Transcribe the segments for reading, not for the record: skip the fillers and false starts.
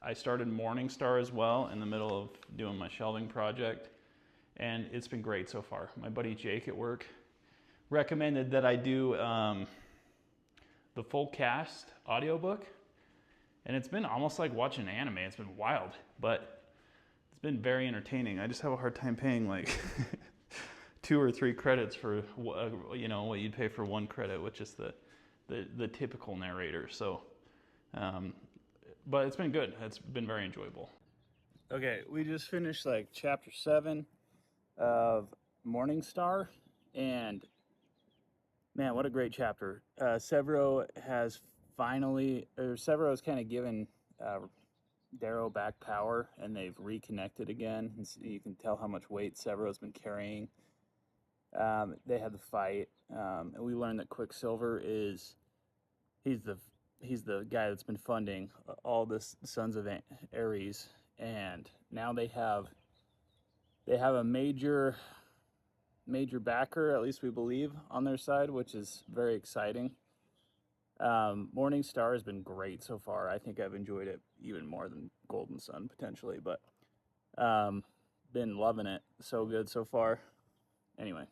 I started Morningstar as well in the middle of doing my shelving project, and it's been great so far. My buddy Jake at work recommended that I do the full cast audiobook, and it's been almost like watching anime. It's been wild, but it's been very entertaining. I just have a hard time paying like 2 or 3 credits for what you'd pay for 1 credit, which is the typical narrator. So, but it's been good. It's been very enjoyable. Okay, we just finished like chapter 7 of Morningstar, and man, what a great chapter. Severo has kind of given Darrow back power, and they've reconnected again. And so you can tell how much weight Severo's been carrying. They had the fight, and we learned that Quicksilver he's the guy that's been funding all the Sons of Ares, and now they have a major backer, at least we believe, on their side, which is very exciting. Morningstar has been great so far. I think I've enjoyed it even more than Golden Sun potentially, but been loving it. So good so far. Anyway,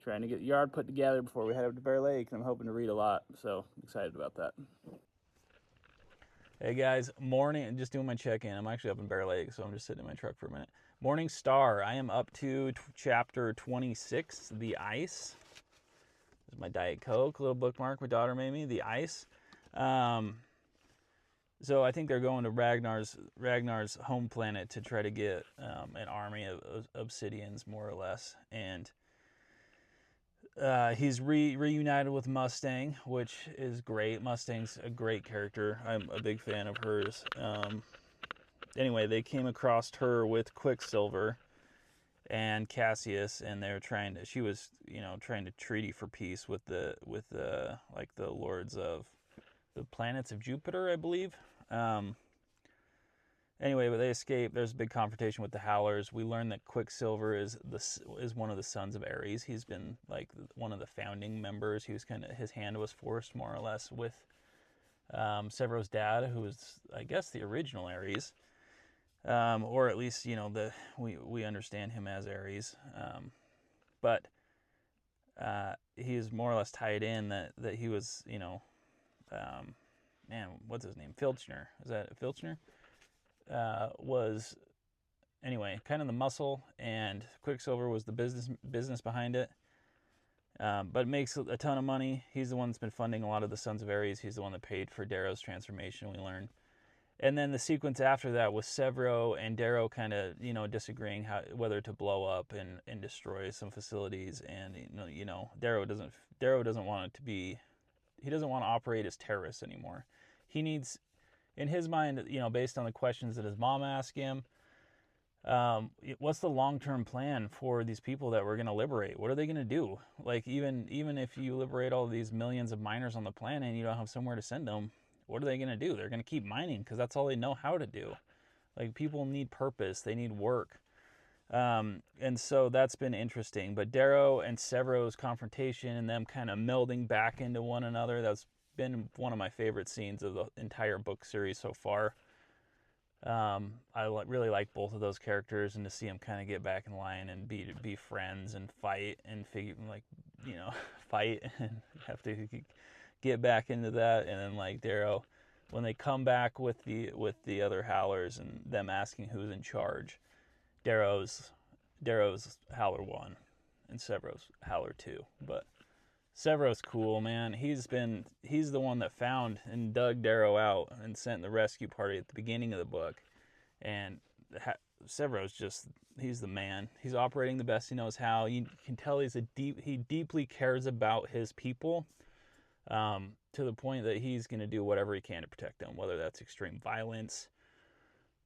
trying to get the yard put together before we head up to Bear Lake, and I'm hoping to read a lot, so excited about that. Hey guys, morning, just doing my check-in. I'm actually up in Bear Lake, so I'm just sitting in my truck for a minute. Morningstar, I am up to chapter 26, The Ice. There's my Diet Coke, little bookmark my daughter made me, The Ice. So I think they're going to Ragnar's home planet to try to get an army of obsidians, more or less. And he's reunited with Mustang, which is great. Mustang's a great character. I'm a big fan of hers. Anyway, they came across her with Quicksilver and Cassius, and she was trying to treaty for peace with the lords of the planets of Jupiter, I believe. Anyway, but they escape. There's a big confrontation with the Howlers. We learn that Quicksilver is one of the Sons of Ares. He's been like one of the founding members. His hand was forced more or less with Severo's dad, who was, I guess, the original Ares, or at least we understand him as Ares. But he is more or less tied in that he was what's his name? Filchner. Is that Filchner? Was anyway kind of the muscle, and Quicksilver was the business behind it. But makes a ton of money. He's the one that's been funding a lot of the Sons of Ares. He's the one that paid for Darrow's transformation, we learn. And then the sequence after that was Severo and Darrow kind of disagreeing whether to blow up and destroy some facilities. And Darrow doesn't want it to be. He doesn't want to operate as terrorists anymore. He needs, in his mind, based on the questions that his mom asked him, what's the long-term plan for these people that we're going to liberate? What are they going to do? Like, even if you liberate all these millions of miners on the planet and you don't have somewhere to send them, what are they going to do? They're going to keep mining because that's all they know how to do. Like, people need purpose. They need work. And so that's been interesting. But Darrow and Severo's confrontation and them kind of melding back into one another, that's been one of my favorite scenes of the entire book series so far. I really like both of those characters, and to see them kind of get back in line and be friends and fight and fight and have to get back into that. And then like Darrow, when they come back with the other Howlers and them asking who's in charge, Darrow's Howler 1 and Severo's Howler 2. But Severo's cool, man. He's the one that found and dug Darrow out and sent the rescue party at the beginning of the book. And Severo's he's the man. He's operating the best he knows how. You can tell he deeply cares about his people, to the point that he's going to do whatever he can to protect them, whether that's extreme violence,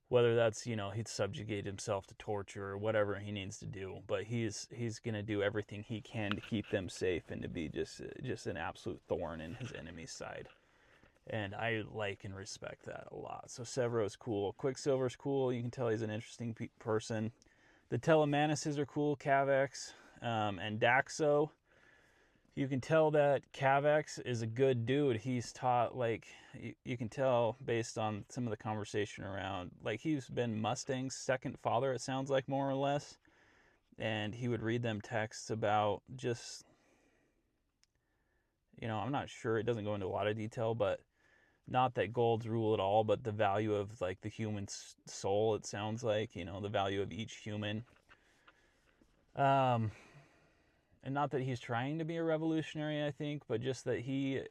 whether that's, he'd subjugate himself to torture or whatever he needs to do. But he's going to do everything he can to keep them safe and to be just an absolute thorn in his enemy's side. And I like and respect that a lot. So Severo's cool. Quicksilver's cool. You can tell he's an interesting person. The Telemanises are cool, Cavex, and Daxo. You can tell that Cavex is a good dude. He's taught, like, you can tell based on some of the conversation around, like, he's been Mustang's second father, it sounds like, more or less. And he would read them texts about just, I'm not sure, it doesn't go into a lot of detail, but not that golds rule at all, but the value of, like, the human soul, it sounds like, the value of each human. And not that he's trying to be a revolutionary, I think, but just that he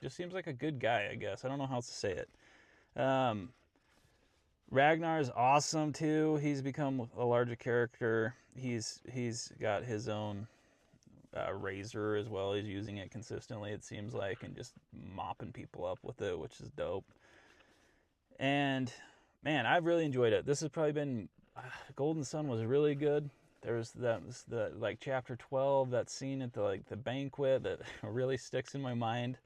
just seems like a good guy, I guess. I don't know how else to say it. Ragnar is awesome too. He's become a larger character. He's got his own razor as well. He's using it consistently, it seems like, and just mopping people up with it, which is dope. And man, I've really enjoyed it. This has probably been Golden Sun was really good. There's the like chapter 12, that scene at the banquet that really sticks in my mind.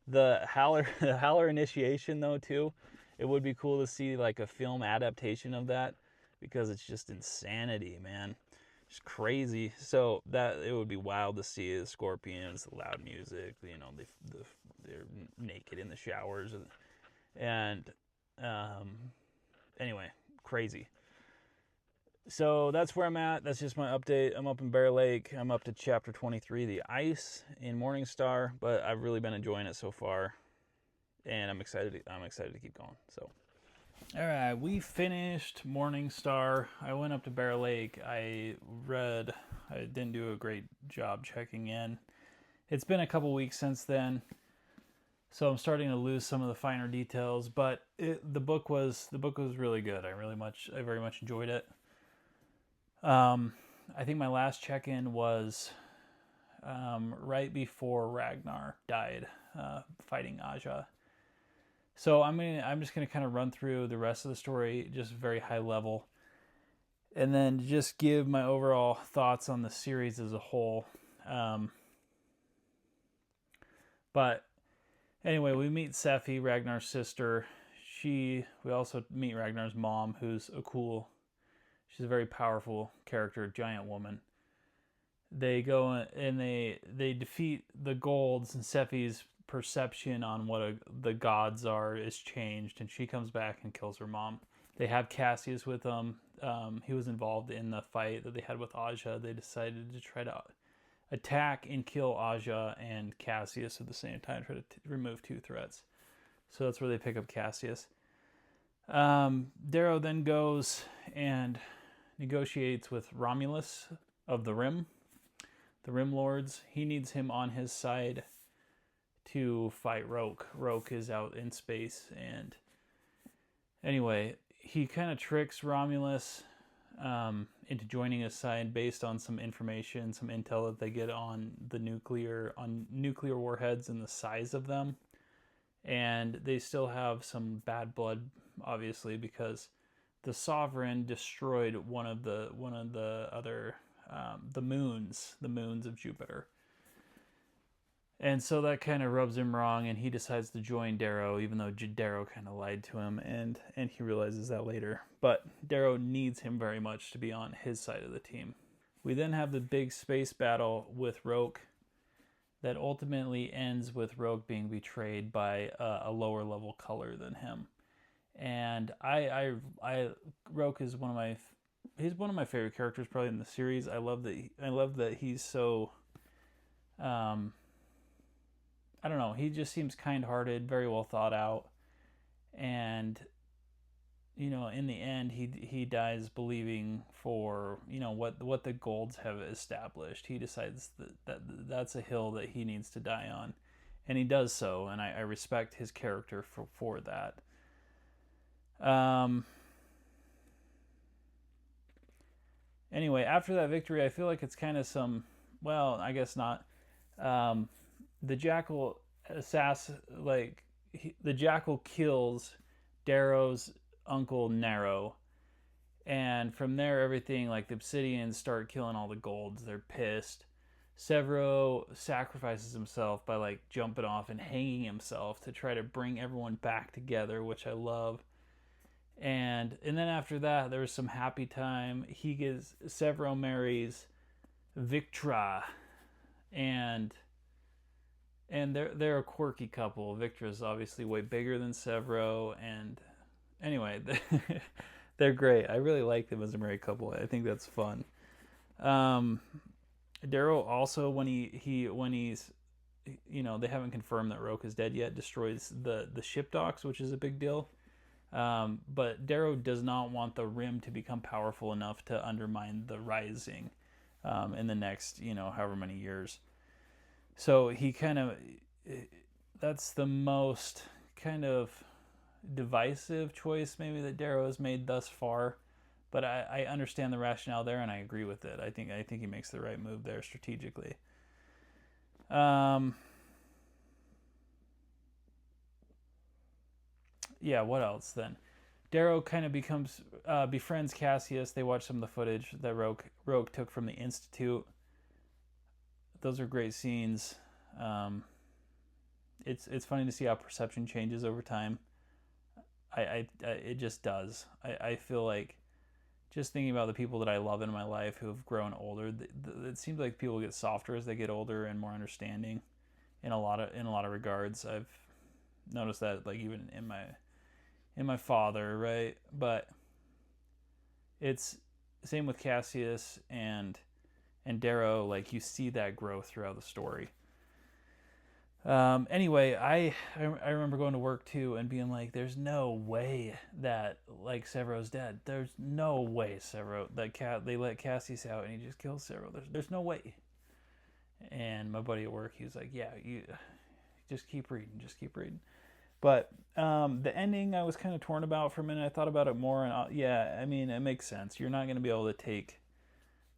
The Howler initiation though too. It would be cool to see like a film adaptation of that, because it's just insanity, man. It's crazy. So that it would be wild to see the scorpions, the loud music, they're naked in the showers, and anyway, crazy. So that's where I'm at. That's just my update. I'm up in Bear Lake. I'm up to chapter 23, the ice in Morningstar, but I've really been enjoying it so far, and I'm excited to keep going. So, all right, we finished Morningstar. I went up to Bear Lake. I didn't do a great job checking in. It's been a couple weeks since then, so I'm starting to lose some of the finer details. But the book was really good. I very much enjoyed it. I think my last check-in was right before Ragnar died, fighting Aja. So I'm just gonna kind of run through the rest of the story, just very high level, and then just give my overall thoughts on the series as a whole. But anyway, we meet Sephi, Ragnar's sister. We also meet Ragnar's mom, who's she's a very powerful character, giant woman. They go and they defeat the Golds, and Sephi's perception on what the gods are is changed, and she comes back and kills her mom. They have Cassius with them. He was involved in the fight that they had with Aja. They decided to try to attack and kill Aja and Cassius at the same time, try to remove two threats. So that's where they pick up Cassius. Darrow then goes and negotiates with Romulus of the Rim Lords. He needs him on his side to fight Roke. Roke is out in space, and anyway, he kind of tricks Romulus into joining his side based on some information, some intel that they get on nuclear warheads and the size of them. And they still have some bad blood, obviously, because the Sovereign destroyed one of the other the moons of Jupiter. And so that kind of rubs him wrong, and he decides to join Darrow, even though Darrow kind of lied to him, and he realizes that later. But Darrow needs him very much to be on his side of the team. We then have the big space battle with Roke that ultimately ends with Roke being betrayed by a lower level color than him. And Roke is one of my favorite characters probably in the series. I love that he's so I don't know, he just seems kind-hearted, very well thought out, and in the end he dies believing for what the Golds have established. He decides that's a hill that he needs to die on, and he does so, and I respect his character for that. Anyway, after that victory, I feel like it's kind of I guess not. The Jackal the Jackal kills Darrow's uncle Narrow, and from there everything, like the Obsidians start killing all the Golds. They're pissed. Severo sacrifices himself by jumping off and hanging himself to try to bring everyone back together, which I love. And then after that, there was some happy time. Severo marries Victra, and they're a quirky couple. Victra's obviously way bigger than Severo, and anyway, they're great. I really like them as a married couple. I think that's fun. Darrow also, when he's, they haven't confirmed that Roke is dead yet, destroys the ship docks, which is a big deal. But Darrow does not want the Rim to become powerful enough to undermine the Rising in the next, however many years. So he that's the most kind of divisive choice maybe that Darrow has made thus far. But I understand the rationale there, and I agree with it. I think he makes the right move there strategically. Yeah, what else then? Darrow kind of befriends Cassius. They watch some of the footage that Roke took from the Institute. Those are great scenes. It's funny to see how perception changes over time. It just does. I feel like, just thinking about the people that I love in my life who have grown older, it seems like people get softer as they get older and more understanding in a lot of regards. I've noticed that, like, even in my father, right? But it's same with Cassius and Darrow. Like, you see that growth throughout the story. Anyway, I remember going to work too and being like, there's no way that, like, Severo's dead. There's no way they let Cassius out and he just kills Severo. There's no way. And my buddy at work, he was like, yeah, you just keep reading. But the ending I was kind of torn about for a minute. I thought about it more, and it makes sense. You're not going to be able to take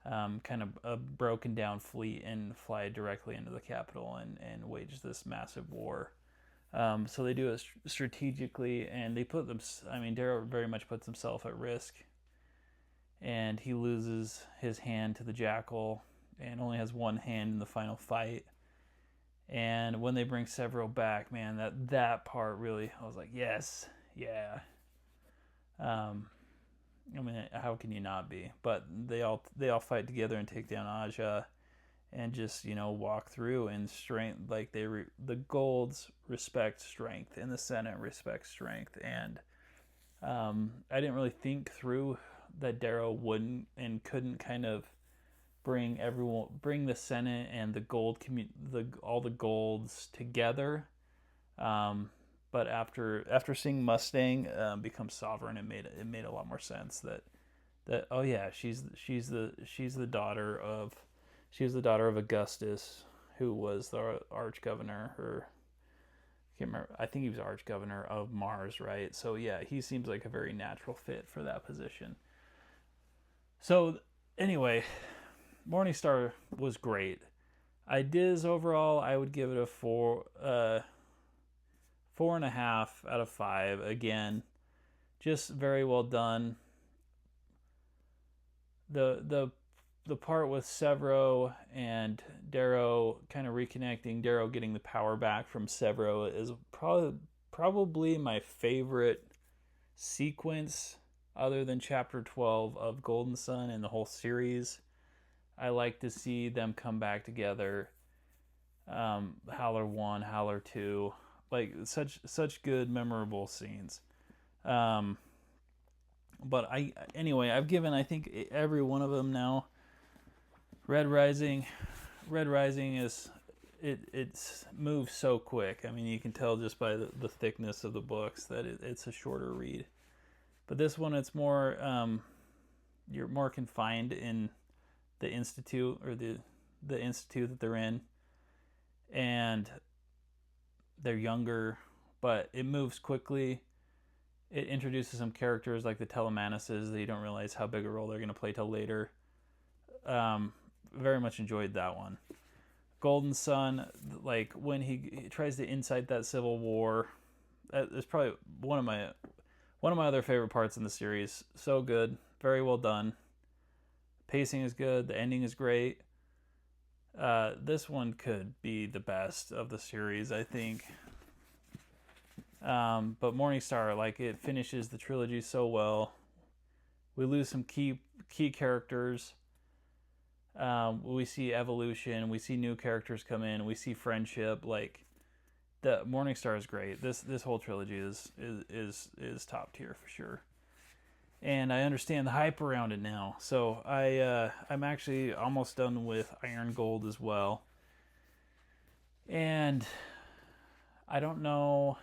kind of a broken down fleet and fly directly into the capital and wage this massive war. So they do it strategically, and Darrow very much puts himself at risk, and he loses his hand to the Jackal and only has one hand in the final fight. And when they bring Severo back, man, that part really, I was like, yes, yeah. How can you not be? But they all fight together and take down Aja, and just walk through in strength. Like the Golds respect strength, and the Senate respects strength. And I didn't really think through that Darrow wouldn't and couldn't kind of bring the Senate and the all the Golds together. But after seeing Mustang become sovereign, it made a lot more sense that oh yeah, she's the daughter of Augustus, who was the arch governor, or I can't remember. I think he was arch governor of Mars, right? So yeah, he seems like a very natural fit for that position. So anyway, Morningstar was great. Ideas overall, I would give it a 4.5 out of 5. Again, just very well done. The part with Severo and Darrow kind of reconnecting, Darrow getting the power back from Severo, is probably my favorite sequence other than chapter 12 of Golden Sun and the whole series. I like to see them come back together. Howler 1, Howler 2, like such good memorable scenes. But I've given, I think, every one of them now. Red Rising is it moves so quick. I mean, you can tell just by the thickness of the books that it's a shorter read. But this one, it's more you're more confined in the institute, or the institute that they're in, and they're younger, but it moves quickly. It introduces some characters like the Telemanises that you don't realize how big a role they're going to play till later. Very much enjoyed that one. Golden Sun, like when he tries to incite that civil war, that is probably one of my other favorite parts in the series. So good, very well done. Pacing is good. The ending is great. This one could be the best of the series, I think. But Morningstar, like, it finishes the trilogy so well. We lose some key characters. We see evolution. We see new characters come in. We see friendship. Like the Morningstar is great. This whole trilogy is top tier for sure. And I understand the hype around it now. So I'm actually almost done with Iron Gold as well. And I don't know.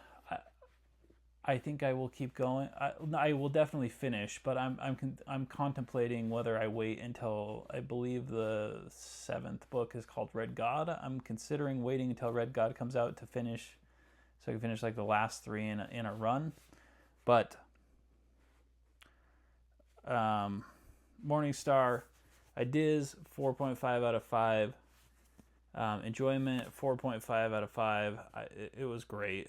I think I will keep going. I will definitely finish, but I'm contemplating whether I wait until, I believe the 7th book is called Red God. I'm considering waiting until Red God comes out to finish, so I can finish like the last 3 in a run. But Morningstar, Ideas 4.5 out of 5. Enjoyment 4.5 out of 5. It was great.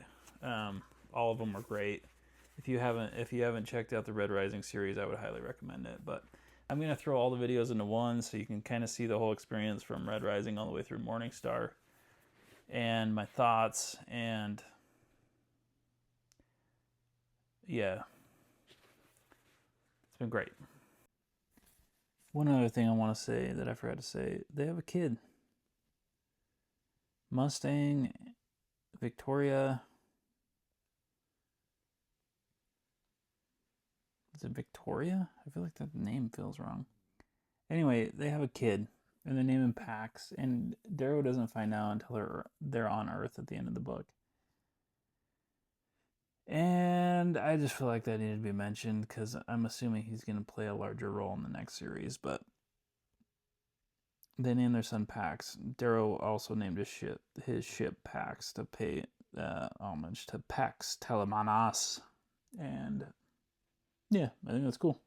All of them are great. If you haven't checked out the Red Rising series, I would highly recommend it. But I'm gonna throw all the videos into one so you can kind of see the whole experience from Red Rising all the way through Morningstar, and my thoughts. And yeah, it's been great. One other thing I want to say that I forgot to say: they have a kid, Mustang Victoria. Is it Victoria? I feel like that name feels wrong. Anyway, they have a kid, and they name him Pax, and Darrow doesn't find out until they're on Earth at the end of the book. And I just feel like that needed to be mentioned because I'm assuming he's going to play a larger role in the next series. But they named their son Pax. Darrow also named his ship Pax to pay homage to Pax Telemanos. And yeah, I think that's cool.